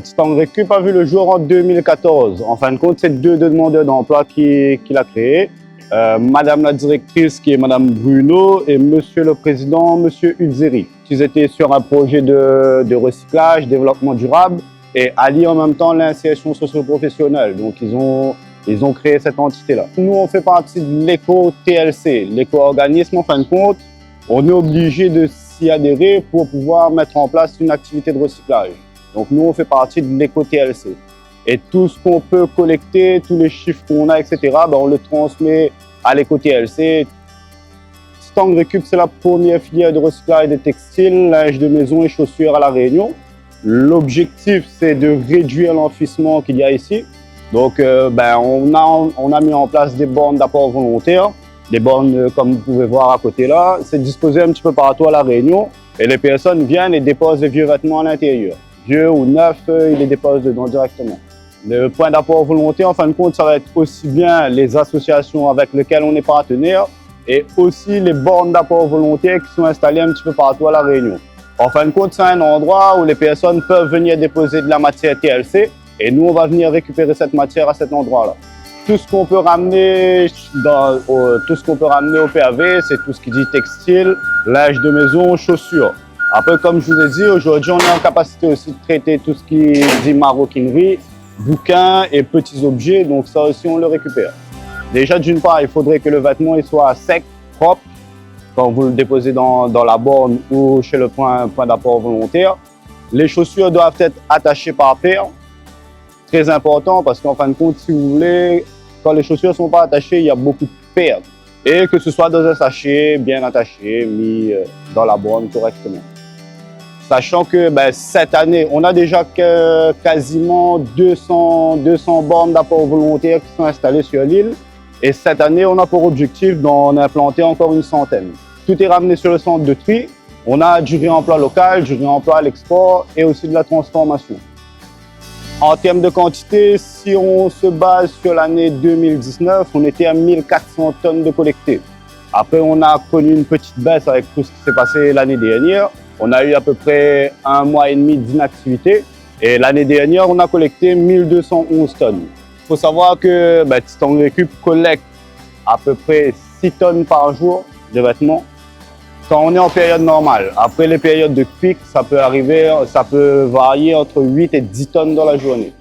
Titang Récup a vu le jour en 2014. En fin de compte, c'est deux demandeurs d'emploi qu'il a créé. Madame la directrice, qui est Madame Bruno, et Monsieur le président, Monsieur Ulzeri. Ils étaient sur un projet de recyclage, développement durable, et allier en même temps l'insertion socio-professionnelle. Donc, ils ont créé cette entité-là. Nous, on fait partie de l'éco-TLC, l'éco-organisme. En fin de compte, on est obligé de s'y adhérer pour pouvoir mettre en place une activité de recyclage. Donc, nous, on fait partie de l'éco-TLC. Et tout ce qu'on peut collecter, tous les chiffres qu'on a, etc., ben, on le transmet à l'éco-TLC. Titang Récup, c'est la première filière de recyclage des textiles, linge de maison et chaussures à La Réunion. L'objectif, c'est de réduire l'enfouissement qu'il y a ici. Donc, on a mis en place des bornes d'apport volontaire. Des bornes, comme vous pouvez voir à côté là, c'est disposé un petit peu partout à La Réunion. Et les personnes viennent et déposent des vieux vêtements à l'intérieur. Vieux ou neufs, ils les déposent dedans directement. Le point d'apport volontaire, en fin de compte, ça va être aussi bien les associations avec lesquelles on est partenaire et aussi les bornes d'apport volontaire qui sont installées un petit peu partout à La Réunion. En fin de compte, c'est un endroit où les personnes peuvent venir déposer de la matière TLC et nous, on va venir récupérer cette matière à cet endroit-là. Tout ce qu'on peut ramener au PAV, c'est tout ce qui dit textile, linge de maison, chaussures. Après, comme je vous ai dit, aujourd'hui, on est en capacité aussi de traiter tout ce qui dit maroquinerie, bouquins et petits objets, donc ça aussi, on le récupère. Déjà, d'une part, il faudrait que le vêtement il soit sec, propre, quand vous le déposez dans la borne ou chez le point d'apport volontaire. Les chaussures doivent être attachées par paire. Très important parce qu'en fin de compte, si vous voulez, quand les chaussures ne sont pas attachées, il y a beaucoup de pertes. Et que ce soit dans un sachet, bien attaché, mis dans la borne correctement. Sachant que cette année, on a déjà quasiment 200 bornes d'apport volontaire qui sont installées sur l'île. Et cette année, on a pour objectif d'en implanter encore une centaine. Tout est ramené sur le centre de tri. On a du réemploi local, du réemploi à l'export et aussi de la transformation. En termes de quantité, si on se base sur l'année 2019, on était à 1400 tonnes de collectées. Après, on a connu une petite baisse avec tout ce qui s'est passé l'année dernière. On a eu à peu près 1 mois et demi d'inactivité. Et l'année dernière, on a collecté 1211 tonnes. Il faut savoir que Titang Récup collecte à peu près 6 tonnes par jour de vêtements quand on est en période normale. Après les périodes de pic, ça peut varier entre 8 et 10 tonnes dans la journée.